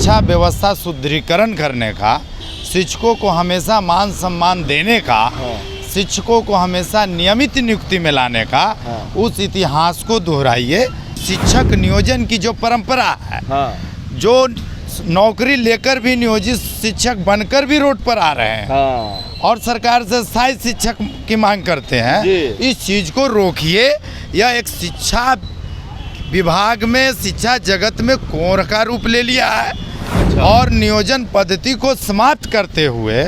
शिक्षा व्यवस्था सुदृढ़ीकरण करने का, शिक्षकों को हमेशा मान सम्मान देने का, शिक्षकों को हमेशा नियमित नियुक्ति में लाने का, उस इतिहास को दोहराइए। शिक्षक नियोजन की जो परंपरा है, जो नौकरी लेकर भी नियोजित शिक्षक बनकर भी रोड पर आ रहे हैं और सरकार से स्थायी शिक्षक की मांग करते हैं, इस चीज़ को रोकिए। यह एक शिक्षा विभाग में, शिक्षा जगत में कोर का रूप ले लिया है और नियोजन पद्धति को समाप्त करते हुए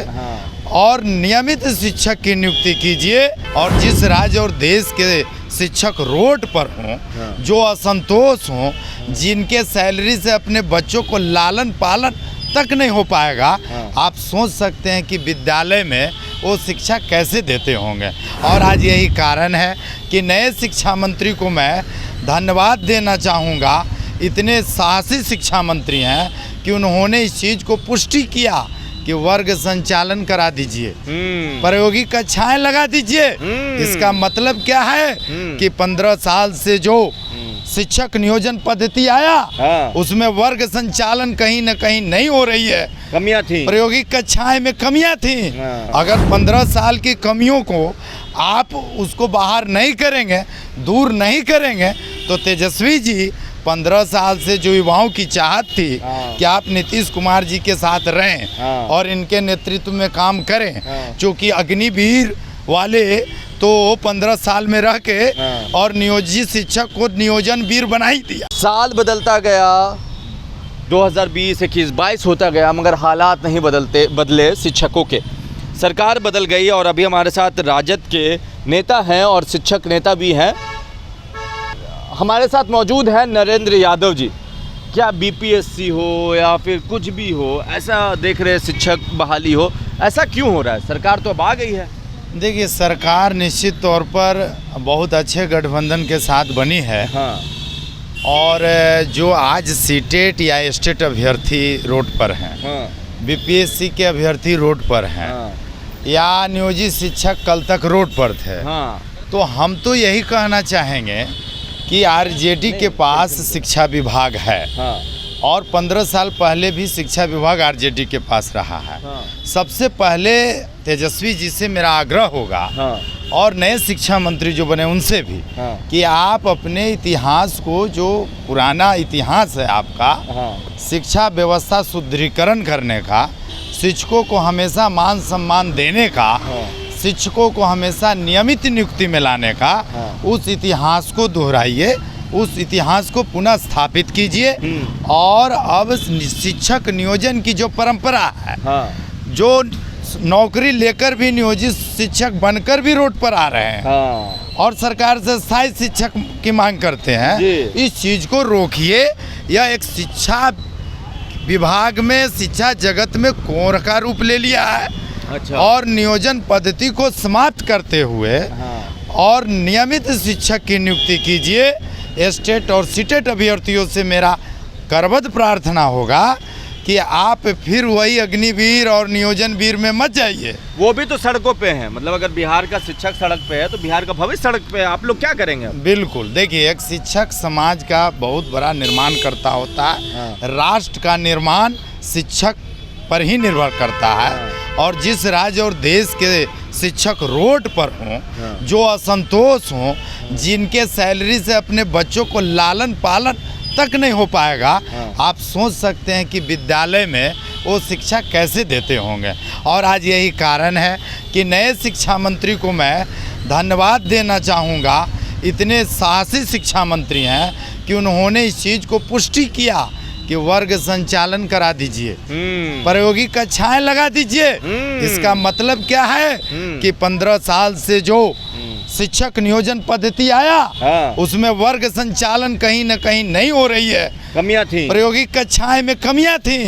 और नियमित शिक्षक की नियुक्ति कीजिए। और जिस राज्य और देश के शिक्षक रोड पर हों, जो असंतोष हों, जिनके सैलरी से अपने बच्चों को लालन पालन तक नहीं हो पाएगा, आप सोच सकते हैं कि विद्यालय में वो शिक्षा कैसे देते होंगे। और आज यही कारण है कि नए शिक्षा मंत्री को मैं धन्यवाद देना चाहूँगा। इतने साहसी शिक्षा मंत्री हैं कि उन्होंने इस चीज़ को पुष्टि किया कि वर्ग संचालन करा दीजिए, प्रायोगिक कक्षाएं लगा दीजिए। इसका मतलब क्या है कि 15 साल से जो शिक्षक नियोजन पद्धति आया, उसमें वर्ग संचालन कहीं न कहीं नहीं हो रही है, कमियां थी, प्रायोगिक कक्षाएं में कमियां थी। अगर 15 साल की कमियों को आप उसको बाहर नहीं करेंगे, दूर नहीं करेंगे, तो तेजस्वी जी 15 साल से जो युवाओं की चाहत थी कि आप नीतीश कुमार जी के साथ रहें और इनके नेतृत्व में काम करें, क्योंकि अग्निवीर वाले तो 15 साल में रह के और नियोजित शिक्षक को नियोजन वीर बना ही दिया। साल बदलता गया, 2020, 21, 22 होता गया, मगर हालात नहीं बदले शिक्षकों के। सरकार बदल गई और अभी हमारे साथ राजद के नेता हैं और शिक्षक नेता भी हैं। हमारे साथ मौजूद है नरेंद्र यादव जी। क्या बीपीएससी हो या फिर कुछ भी हो, ऐसा देख रहे शिक्षक बहाली हो, ऐसा क्यों हो रहा है? सरकार तो अब आ गई है। देखिए, सरकार निश्चित तौर पर बहुत अच्छे गठबंधन के साथ बनी है। और जो आज सीटेट या स्टेट अभ्यर्थी रोड पर हैं, बीपीएससी के अभ्यर्थी रोड पर हैं, या नियोजित शिक्षक कल तक रोड पर थे, तो हम तो यही कहना चाहेंगे कि आरजेडी के पास शिक्षा विभाग है और 15 साल पहले भी शिक्षा विभाग आरजेडी के पास रहा है। सबसे पहले तेजस्वी जी से मेरा आग्रह होगा और नए शिक्षा मंत्री जो बने उनसे भी कि आप अपने इतिहास को, जो पुराना इतिहास है आपका, शिक्षा व्यवस्था सुदृढ़ीकरण करने का, शिक्षकों को हमेशा मान सम्मान देने का, शिक्षकों को हमेशा नियमित नियुक्ति में लाने का, उस इतिहास को दोहराइए, उस इतिहास को पुनः स्थापित कीजिए। और अब शिक्षक नियोजन की जो परंपरा है, जो नौकरी लेकर भी नियोजित शिक्षक बनकर भी रोड पर आ रहे हैं और सरकार से स्थायी शिक्षक की मांग करते हैं, इस चीज़ को रोकिए। यह एक शिक्षा विभाग में, शिक्षा जगत में कोर का रूप ले लिया है और नियोजन पद्धति को समाप्त करते हुए और नियमित शिक्षक की नियुक्ति कीजिए। स्टेट और सीटेट अभ्यर्थियों से मेरा करबद्ध प्रार्थना होगा कि आप फिर वही अग्निवीर और नियोजन वीर में मत जाइए। वो भी तो सड़कों पे हैं, मतलब अगर बिहार का शिक्षक सड़क पे है तो बिहार का भविष्य सड़क पे है, आप लोग क्या करेंगे? बिल्कुल, देखिए, एक शिक्षक समाज का बहुत बड़ा निर्माण करता होता है। राष्ट्र का निर्माण शिक्षक पर ही निर्भर करता है और जिस राज्य और देश के शिक्षक रोड पर हों, जो असंतोष हों, जिनके सैलरी से अपने बच्चों को लालन पालन तक नहीं हो पाएगा, आप सोच सकते हैं कि विद्यालय में वो शिक्षा कैसे देते होंगे। और आज यही कारण है कि नए शिक्षा मंत्री को मैं धन्यवाद देना चाहूँगा। इतने साहसी शिक्षा मंत्री हैं कि उन्होंने इस चीज़ को पुष्टि किया कि वर्ग संचालन करा दीजिए, प्रायोगिक कक्षाएं लगा दीजिए। इसका मतलब क्या है कि 15 साल से जो शिक्षक नियोजन पद्धति आया, उसमें वर्ग संचालन कहीं न कहीं नहीं हो रही है, कमियां थी, प्रायोगिक कक्षाएं में कमियां थी।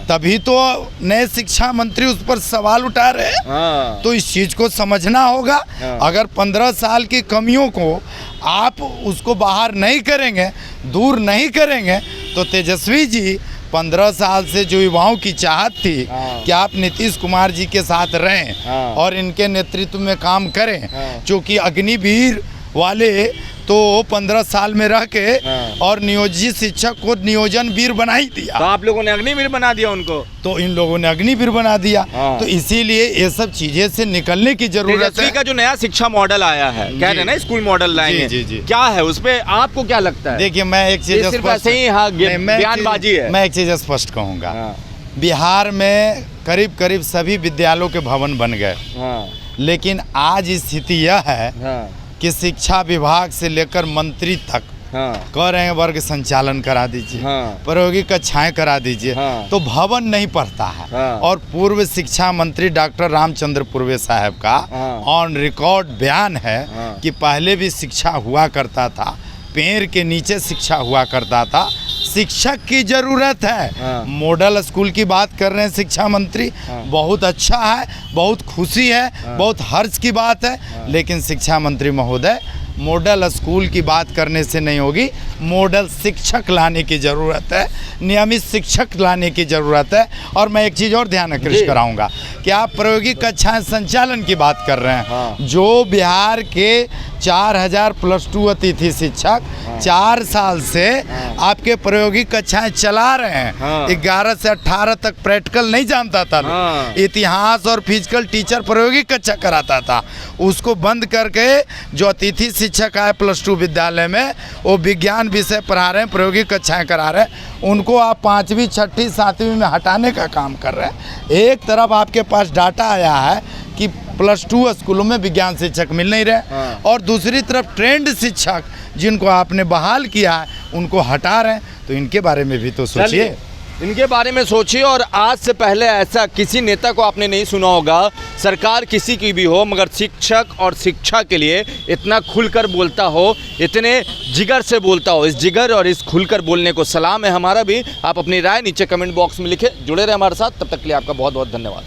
तभी तो नए शिक्षा मंत्री उस पर सवाल उठा रहे। तो इस चीज को समझना होगा। अगर 15 साल की कमियों को आप उसको बाहर नहीं करेंगे, दूर नहीं करेंगे, तो तेजस्वी जी 15 साल से जो युवाओं की चाहत थी कि आप नीतीश कुमार जी के साथ रहें और इनके नेतृत्व में काम करें, क्योंकि अग्निवीर वाले तो 15 साल में रह के हाँ। और नियोजित शिक्षक को नियोजन वीर बना ही दिया। तो आप लोगों ने अग्निवीर बना दिया उनको। तो इन लोगों ने अग्निवीर बना दिया। हाँ। तो इसीलिए ये सब चीजें से निकलने की जरूरत तेजस्वी है। का जो नया शिक्षा मॉडल आया है, कह रहे हैं ना स्कूल मॉडल लाएंगे, जी, जी, जी। क्या है उस पे आपको क्या लगता है? देखिए मैं एक चीज ये सिर्फ ऐसे ही हाँ बयानबाजी है। मैं एक चीज स्पष्ट कहूंगा, हाँ। बिहार में करीब करीब सभी विद्यालयों के भवन बन गए, हाँ। लेकिन आज स्थिति यह है हाँ। कि शिक्षा विभाग से लेकर मंत्री तक हाँ। कह रहे हैं वर्ग संचालन करा दीजिए, हाँ। प्रायोगिक कक्षाएं करा दीजिए। हाँ। तो भवन नहीं पढ़ता है। हाँ। और पूर्व शिक्षा मंत्री डॉक्टर रामचंद्र पूर्वे साहब का हाँ। ऑन रिकॉर्ड बयान है हाँ। कि पहले भी शिक्षा हुआ करता था, पेड़ के नीचे शिक्षा हुआ करता था, शिक्षक की जरूरत है। हाँ। मॉडल स्कूल की बात कर रहे हैं शिक्षा मंत्री, हाँ। बहुत अच्छा है, बहुत खुशी है, हाँ। बहुत हर्ष की बात है। लेकिन शिक्षा मंत्री महोदय, मॉडल स्कूल की बात करने से नहीं होगी, मॉडल शिक्षक लाने की ज़रूरत है, नियमित शिक्षक लाने की ज़रूरत है। और मैं एक चीज़ और ध्यान आकृष्ट कराऊंगा कि आप प्रायोगिक कक्षाएं संचालन की बात कर रहे हैं। हाँ। जो बिहार के 4000 +2 अतिथि शिक्षक 4 साल से आपके प्रायोगिक कक्षाएं चला रहे हैं। हाँ। 11 से 18 तक प्रैक्टिकल नहीं जानता था, हाँ। इतिहास और फिजिकल टीचर प्रायोगिक कक्षा कराता था, उसको बंद करके जो अतिथि शिक्षक आए +2 विद्यालय में, वो विज्ञान विषय पढ़ा रहे हैं, प्रायोगिक कक्षाएं करा रहे हैं, उनको आप 5वीं 6वीं 7वीं में हटाने का काम कर रहे हैं। एक तरफ आपके पास डाटा आया है कि +2 स्कूलों में विज्ञान शिक्षक मिल नहीं रहे, हाँ। और दूसरी तरफ ट्रेंड शिक्षक जिनको आपने बहाल किया है उनको हटा रहे हैं। तो इनके बारे में भी तो सोचिए। इनके बारे में सोचिए। और आज से पहले ऐसा किसी नेता को आपने नहीं सुना होगा, सरकार किसी की भी हो, मगर शिक्षक और शिक्षा के लिए इतना खुलकर बोलता हो, इतने जिगर से बोलता हो। इस जिगर और इस खुलकर बोलने को सलाम है हमारा भी। आप अपनी राय नीचे कमेंट बॉक्स में लिखें। जुड़े रहे हमारे साथ, तब तक के लिए आपका बहुत बहुत धन्यवाद।